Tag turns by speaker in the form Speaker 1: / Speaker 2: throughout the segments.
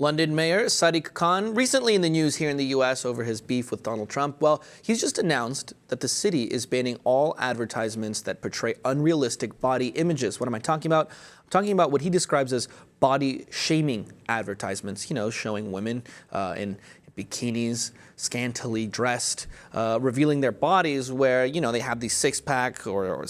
Speaker 1: London Mayor Sadiq Khan, recently in the news here in the U.S. over his beef with Donald Trump, well, he's just announced that the city is banning all advertisements that portray unrealistic body images. What am I talking about? I'm talking about what he describes as body-shaming advertisements, you know, showing women in bikinis, scantily dressed, revealing their bodies where, you know, they have these six-packs or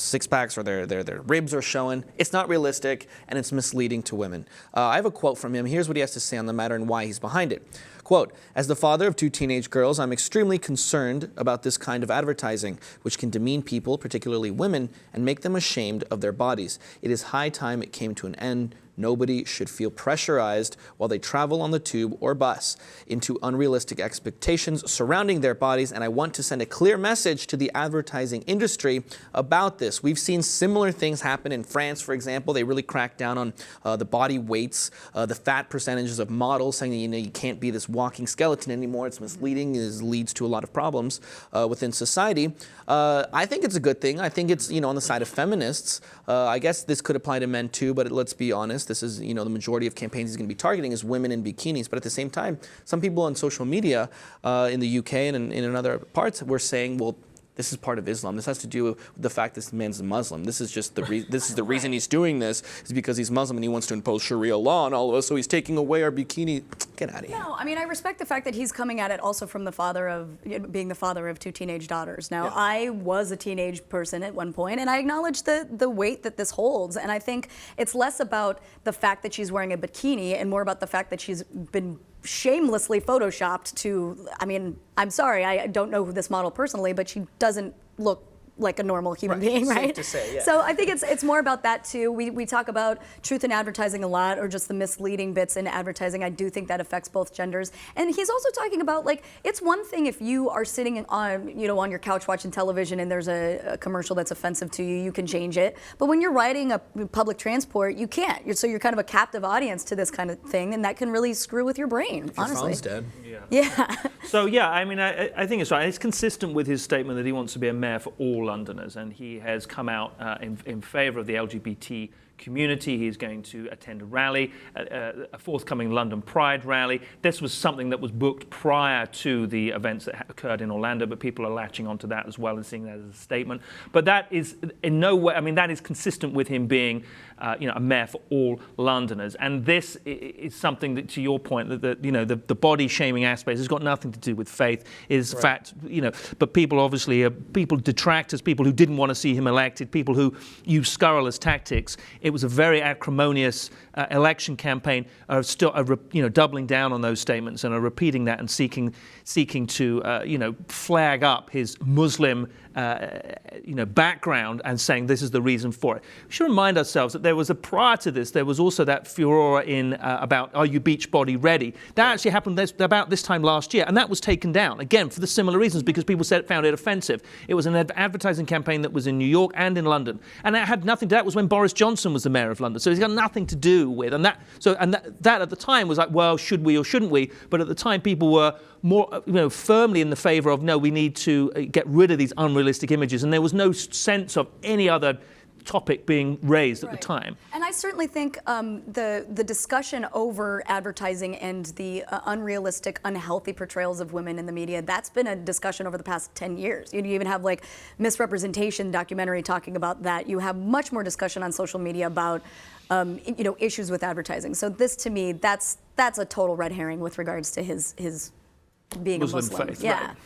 Speaker 1: their ribs are showing. It's not realistic and it's misleading to women. I have a quote from him. Here's what he has to say on the matter and why he's behind it. Quote, "As the father of 2 teenage girls, I'm extremely concerned about this kind of advertising, which can demean people, particularly women, and make them ashamed of their bodies. It is high time it came to an end. Nobody should feel pressurized while they travel on the tube or bus into unrealistic expectations surrounding their bodies, and I want to send a clear message to the advertising industry about this." We've seen similar things happen in France, for example. They really cracked down on the body weights, the fat percentages of models, saying that, you know, you can't be this walking skeleton anymore. It's misleading. It leads to a lot of problems within society. I think it's a good thing. I think it's, you know, on the side of feminists. I guess this could apply to men too, but let's be honest. This is, you know, the majority of campaigns he's going to be targeting is women in bikinis. But at the same time, some people on social media in the UK and in other parts were saying, well, this is part of Islam. This has to do with the fact this man's a Muslim. This is just the reason he's doing this is because he's Muslim and he wants to impose Sharia law on all of us. So he's taking away our bikini. Get out of here.
Speaker 2: No, I mean, I respect the fact that he's coming at it also from the father of being the father of 2 teenage daughters. Now, yeah. I was a teenage person at one point, and I acknowledge the weight that this holds. And I think it's less about the fact that she's wearing a bikini and more about the fact that she's been shamelessly photoshopped to, I mean, I'm sorry, I don't know this model personally, but she doesn't look like a normal human being, right?
Speaker 1: Safe to say, yeah.
Speaker 2: So I think it's more about that too. We talk about truth in advertising a lot, or just the misleading bits in advertising. I do think that affects both genders. And he's also talking about, like, it's one thing if you are sitting on, you know, on your couch watching television and there's a commercial that's offensive to you, you can change it. But when you're riding a public transport, you can't. So you're kind of a captive audience to this kind of thing, and that can really screw with your brain,
Speaker 1: if
Speaker 2: honestly.
Speaker 1: Your phone's dead.
Speaker 2: Yeah.
Speaker 3: So yeah, I mean, I think it's right. It's consistent with his statement that he wants to be a mayor for all Londoners, and he has come out in favour of the LGBT community. He's going to attend a rally, a forthcoming London Pride rally. This was something that was booked prior to the events that occurred in Orlando, but people are latching onto that as well and seeing that as a statement. But that is in no way, I mean, that is consistent with him being, you know, a mayor for all Londoners. And this is something that, to your point, that you know, the body shaming aspect has got nothing to do with faith. Is right. Fact, you know, but people obviously, people detractors, people who didn't want to see him elected, people who use scurrilous tactics. It was a very acrimonious election campaign, still, you know, doubling down on those statements and are repeating that and seeking to, you know, flag up his Muslim, you know, background and saying this is the reason for it. We should remind ourselves that there was prior to this, there was also that furore in about are you beach body ready? That actually happened about this time last year, and that was taken down again for the similar reasons, because people found it offensive. It was an advertising campaign that was in New York and in London, and that had nothing to do. That was when Boris Johnson was the mayor of London, so it's got nothing to do with, and that at the time was like, well, should we or shouldn't we? But at the time, people were more, you know, firmly in the favour of no, we need to get rid of these unrealistic images, and there was no sense of any other topic being raised at the time.
Speaker 2: And I certainly think the discussion over advertising and the unrealistic, unhealthy portrayals of women in the media, that's been a discussion over the past 10 years. You even have like misrepresentation documentary talking about that. You have much more discussion on social media about you know, issues with advertising. So this, to me, that's a total red herring with regards to his being
Speaker 3: Muslim
Speaker 2: a Muslim.
Speaker 3: faith,
Speaker 2: yeah.
Speaker 3: right.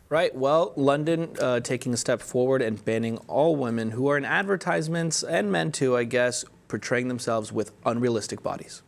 Speaker 1: Right. Well, London taking a step forward and banning all women who are in advertisements, and men too, I guess, portraying themselves with unrealistic bodies.